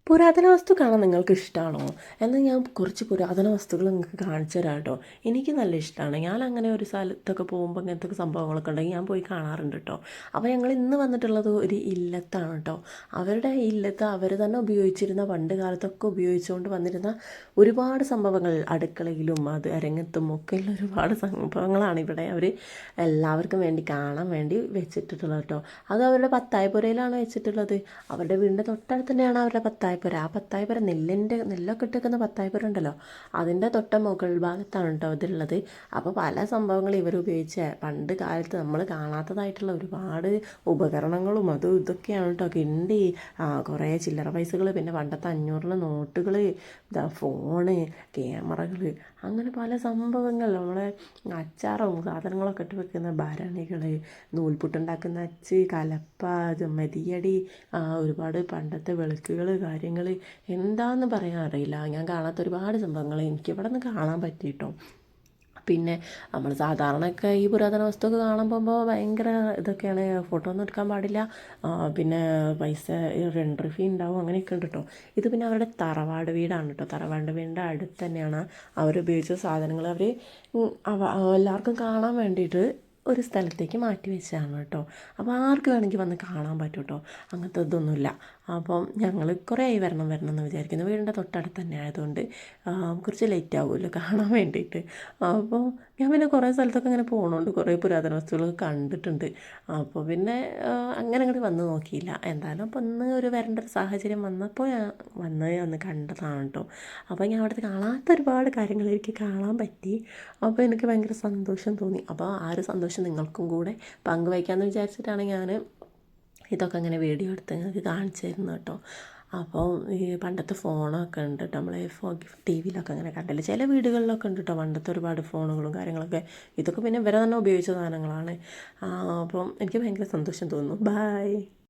പുരാതന വസ്തു കാണാൻ നിങ്ങൾക്ക് ഇഷ്ടമാണോ? എന്നാൽ ഞാൻ കുറച്ച് പുരാതന വസ്തുക്കൾ നിങ്ങൾക്ക് കാണിച്ചു തരാം കേട്ടോ. എനിക്ക് നല്ല ഇഷ്ടമാണ്. ഞാൻ അങ്ങനെ ഒരു സ്ഥലത്തൊക്കെ പോകുമ്പോൾ ഇങ്ങനത്തെ സംഭവങ്ങളൊക്കെ ഉണ്ടെങ്കിൽ ഞാൻ പോയി കാണാറുണ്ട് കേട്ടോ. അപ്പോൾ ഞങ്ങൾ ഇന്ന് വന്നിട്ടുള്ളത് ഒരു ഇല്ലത്താണ് കേട്ടോ. അവരുടെ ഇല്ലത്ത് അവർ തന്നെ ഉപയോഗിച്ചിരുന്ന പണ്ട് കാലത്തൊക്കെ ഉപയോഗിച്ചുകൊണ്ട് വന്നിരുന്ന ഒരുപാട് സംഭവങ്ങൾ അടുക്കളയിലും അത് അരങ്ങത്തും ഒക്കെയുള്ള ഒരുപാട് സംഭവങ്ങളാണ് ഇവിടെ അവർ എല്ലാവർക്കും വേണ്ടി കാണാൻ വേണ്ടി വെച്ചിട്ടുള്ളത് കേട്ടോ. അത് അവരുടെ പത്തായപ്പുരയിലാണ് വെച്ചിട്ടുള്ളത്. അവരുടെ വീടിൻ്റെ തൊട്ടടുത്ത് തന്നെയാണ് അവരുടെ പത്തായപ്പുര. ആ പത്തായപ്പുര നെല്ലൊക്കെ ഇട്ടിരിക്കുന്ന പത്തായപ്പുര ഉണ്ടല്ലോ, അതിൻ്റെ തൊട്ട മുകൾ ഭാഗത്താണ് കേട്ടോ ഇതുള്ളത്. അപ്പോൾ പല സംഭവങ്ങൾ ഇവർ ഉപയോഗിച്ച പണ്ട് കാലത്ത് നമ്മൾ കാണാത്തതായിട്ടുള്ള ഒരുപാട് ഉപകരണങ്ങളും അതും ഇതൊക്കെയാണ് കേട്ടോ. കിണ്ടി, കുറേ ചില്ലറ പൈസകൾ, പിന്നെ പണ്ടത്തെ 500 നോട്ടുകൾ, ഫോണ്, ക്യാമറകൾ, അങ്ങനെ പല സംഭവങ്ങൾ, നമ്മളെ അച്ചാറും സാധനങ്ങളൊക്കെ ഇട്ട് വെക്കുന്ന ഭരണികൾ, നൂൽപുട്ടുണ്ടാക്കുന്ന അച്ച്, കലപ്പ, മെതിയടി, ഒരുപാട് പണ്ടത്തെ വിളക്കുകൾ, കാര്യങ്ങൾ എന്താണെന്ന് പറയാൻ അറിയില്ല. ഞാൻ കാണാത്ത ഒരുപാട് സംഭവങ്ങൾ എനിക്കിവിടെ നിന്ന് കാണാൻ പറ്റിയിട്ടോ. പിന്നെ നമ്മൾ സാധാരണയൊക്കെ ഈ പുരാതന വസ്തുവൊക്കെ കാണാൻ പോകുമ്പോൾ ഭയങ്കര ഇതൊക്കെയാണ്, ഫോട്ടോ ഒന്നും എടുക്കാൻ പാടില്ല, പിന്നെ പൈസ എൻട്രി ഫീ ഉണ്ടാവും, അങ്ങനെയൊക്കെ ഉണ്ട് കേട്ടോ. ഇത് പിന്നെ അവരുടെ തറവാട് വീടാണ് കേട്ടോ. തറവാട് വീടിൻ്റെ അടുത്ത് തന്നെയാണ് അവരുപയോഗിച്ച സാധനങ്ങൾ അവർ എല്ലാവർക്കും കാണാൻ വേണ്ടിയിട്ട് ഒരു സ്ഥലത്തേക്ക് മാറ്റി വെച്ചതാണ് കേട്ടോ. അപ്പോൾ ആർക്ക് വേണമെങ്കിൽ വന്ന് കാണാൻ പറ്റും കേട്ടോ. അങ്ങനത്തെ ഇതൊന്നുമില്ല. അപ്പം ഞങ്ങൾ കുറേ ആയി വരണം എന്ന് വിചാരിക്കുന്നു. വീടിൻ്റെ തൊട്ടടുത്ത് തന്നെ ആയതുകൊണ്ട് കുറച്ച് ലേറ്റ് ആവുമല്ലോ കാണാൻ വേണ്ടിയിട്ട്. അപ്പോൾ ഞാൻ പിന്നെ കുറേ സ്ഥലത്തൊക്കെ ഇങ്ങനെ പോകുന്നുണ്ട്, കുറേ പുരാതന വസ്തുക്കൾ കണ്ടിട്ടുണ്ട്. അപ്പോൾ പിന്നെ അങ്ങനെ അങ്ങോട്ട് വന്ന് നോക്കിയില്ല. എന്തായാലും അപ്പോൾ ഇന്ന് വരേണ്ട ഒരു സാഹചര്യം വന്നപ്പോൾ ഞാൻ വന്ന് കണ്ടതാണ് കേട്ടോ. അപ്പോൾ ഞാൻ അവിടുത്തെ കാണാത്ത ഒരുപാട് കാര്യങ്ങൾ എനിക്ക് കാണാൻ പറ്റി. അപ്പോൾ എനിക്ക് ഭയങ്കര സന്തോഷം തോന്നി. അപ്പോൾ ആ ഒരു സന്തോഷം നിങ്ങൾക്കും കൂടെ പങ്കുവയ്ക്കാമെന്ന് വിചാരിച്ചിട്ടാണ് ഞാൻ ഇതൊക്കെ അങ്ങനെ വീഡിയോ എടുത്ത് നിങ്ങൾക്ക് കാണിച്ചു തരുന്നത് കേട്ടോ. അപ്പോൾ ഈ പണ്ടത്തെ ഫോണൊക്കെ ഉണ്ട് കേട്ടോ. നമ്മൾ ടി വിയിലൊക്കെ അങ്ങനെ കണ്ടില്ല, ചില വീടുകളിലൊക്കെ ഉണ്ട് കേട്ടോ പണ്ടത്തെ ഒരുപാട് ഫോണുകളും കാര്യങ്ങളൊക്കെ. ഇതൊക്കെ പിന്നെ ഇവരെ തന്നെ ഉപയോഗിച്ച സാധനങ്ങളാണ്. അപ്പം എനിക്ക് ഭയങ്കര സന്തോഷം തോന്നുന്നു. ബൈ.